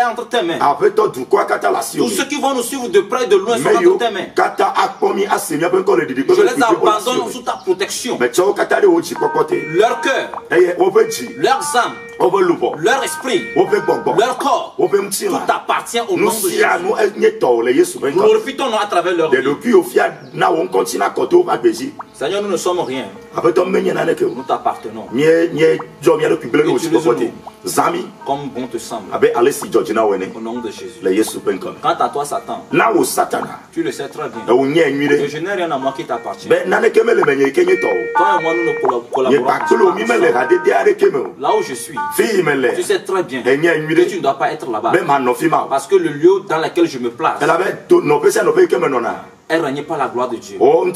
est entre tes mains. Tous ceux qui vont nous suivre de près et de loin sont entre tes mains. Je les abandonne sous ta protection. Leur cœur, leurs âmes, leur esprit, leur corps, tout appartient au nom de Jésus. Glorifie ton nom à travers leur vie. Seigneur, nous ne sommes rien. Nous t'appartenons. Zami comme bon te semble. Au nom de Jésus. Quant à toi, Satan, tu le sais très bien. Et je n'ai rien à moi qui t'appartient. Toi et moi, nous ne collaborons pas. Là où je suis, tu sais très bien que tu ne dois pas être là-bas. Parce que le lieu dans lequel je me place, elle ne règne pas la gloire de Dieu. Alors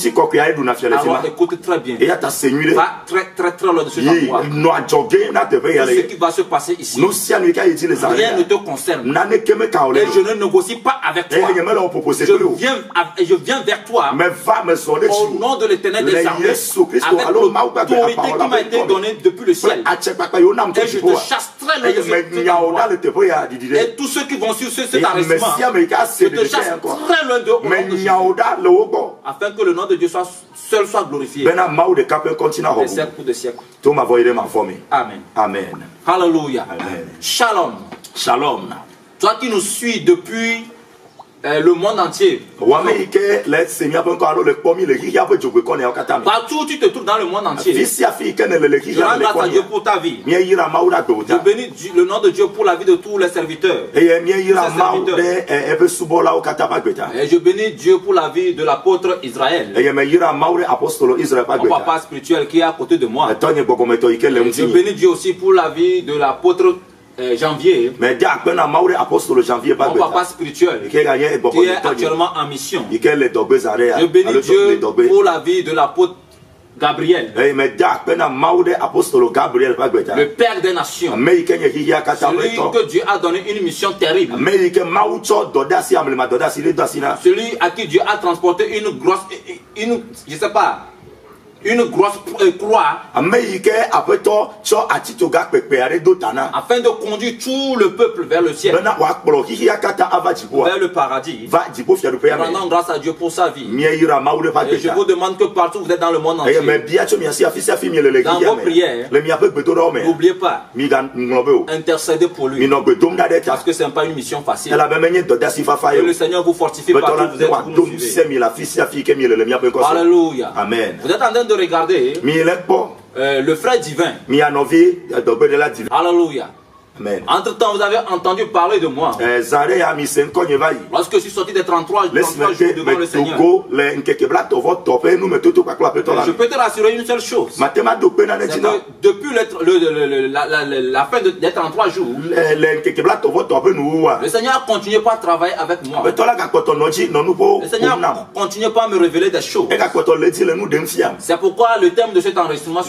écoute très bien. Va très loin de ce endroit. Ce qui va se passer ici, rien ne te concerne. Et je ne négocie pas avec toi. Je viens vers toi au nom de l'Éternel des armées, avec l'autorité qui m'a été donnée depuis le ciel. Et je te chasse très loin de cet endroit. Et tous ceux qui vont sur cet arrêtement, je te chasse très loin de au nom de Jésus. Afin que le nom de Dieu seul soit glorifié. Des siècles pour des siècles. Amen. Amen. Alléluia. Amen. Shalom. Shalom. Toi qui nous suis depuis le monde entier. Partout où tu te trouves dans le monde entier. Je rends grâce à Dieu pour ta vie. Je bénis le nom de Dieu pour la vie de tous les serviteurs. Et je bénis Dieu pour la vie de l'apôtre Israël. Mon papa spirituel qui est à côté de moi. Je bénis Dieu aussi pour la vie de l'apôtre Janvier, mon papa spirituel qui est actuellement en mission. Je bénis Dieu pour la vie de l'apôtre Gabriel, le père des nations, celui que Dieu a donné une mission terrible, celui à qui Dieu a transporté une grosse, je sais pas, une grosse croix afin de conduire tout le peuple vers le ciel, vers le paradis. Rendons grâce à Dieu pour sa vie. Et je vous demande que partout où vous êtes dans le monde entier, dans vos prières, n'oubliez pas, intercédez pour lui, parce que ce n'est pas une mission facile. Et le Seigneur vous fortifie partout où vous êtes, vous nous suivez. Alléluia. Amen. Vous êtes en train de regarder le frère divin. Alléluia. Amen. Entre-temps, vous avez entendu parler de moi. Lorsque je suis sorti des 33 jours devant le Seigneur, je peux te rassurer une seule chose. C'est que depuis la fin des 33 jours, le Seigneur a continué par travailler avec moi. Le Seigneur a continué par me révéler des choses. C'est pourquoi le thème de cet enregistrement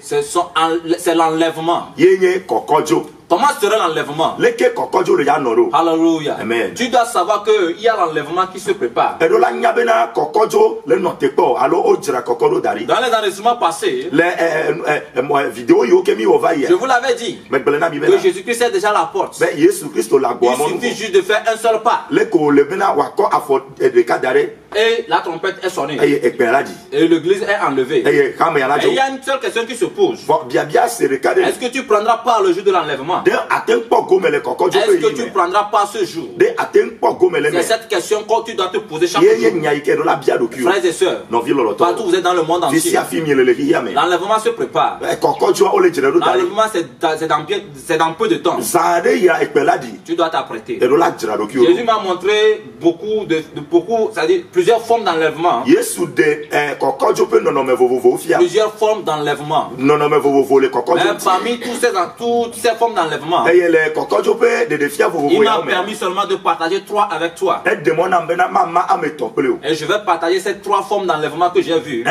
ce soir, c'est l'enlèvement. Comment serait l'enlèvement? Alléluia. Amen. Tu dois savoir qu'il y a l'enlèvement qui se prépare. Dans les enregistrements passés, je vous l'avais dit que Jésus-Christ est déjà à la porte. Il suffit juste de faire un seul pas. Et la trompette est sonnée. Et l'église est enlevée. Et il y a une seule question qui se pose. Est-ce que tu prendras part le jour de l'enlèvement? Est-ce que tu prendras part ce jour? C'est cette question que tu dois te poser chaque jour. Frères et sœurs, partout où vous êtes dans le monde entier, l'enlèvement se prépare. L'enlèvement c'est dans peu de temps. Tu dois t'apprêter. Jésus m'a montré c'est-à-dire plusieurs formes d'enlèvement. Plusieurs formes d'enlèvement. Mais parmi toutes ces formes d'enlèvement, il m'a permis seulement de partager 3 avec toi. Et je vais partager ces 3 formes d'enlèvement que j'ai vues.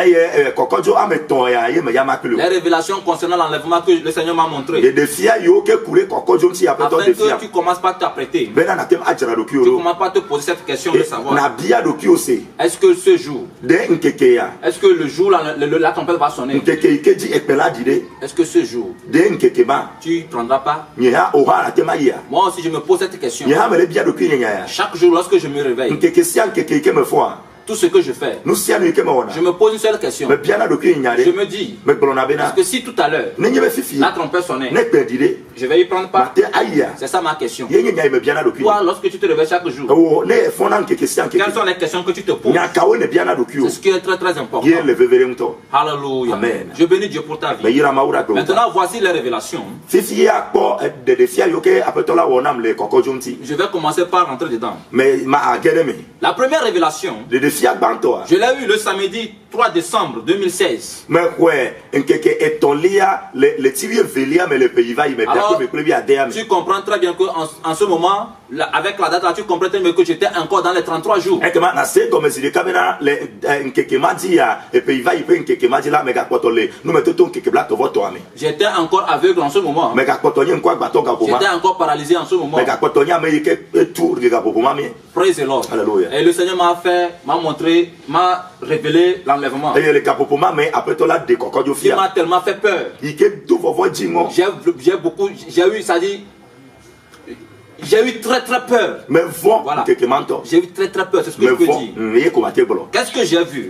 Les révélations concernant l'enlèvement que le Seigneur m'a montré. Afin que tu commences par t'apprêter. Tu commences par te poser cette question de savoir. Est-ce que ce jour, est-ce que le jour la trompette va sonner? Est-ce que ce jour, tu ne prendras pas? Moi aussi je me pose cette question. Chaque jour lorsque je me réveille, tout ce que je fais, je me pose une seule question. Je me dis, parce que si tout à l'heure la trompette sonnait, je vais y prendre part. C'est ça ma question. Toi, lorsque tu te réveilles chaque jour, quelles sont les questions que tu te poses? C'est ce qui est très très important. Alléluia. Amen. Je bénis Dieu pour ta vie. Maintenant, voici les révélations. Je vais commencer par rentrer dedans. La première révélation, je l'ai eu le samedi 3 décembre 2016. Alors, tu comprends très bien qu'en ce moment, avec la date là, tu comprends très bien que j'étais encore dans les 33 jours. J'étais encore aveugle en ce moment. J'étais encore paralysé en ce moment. Praise the Lord. Alléluia. Et le Seigneur m'a montré, m'a révélé l'enlèvement. Il m'a tellement fait peur. J'ai eu très très peur. Voilà. J'ai eu très très peur, c'est ce que je peux dire. Qu'est-ce que j'ai vu?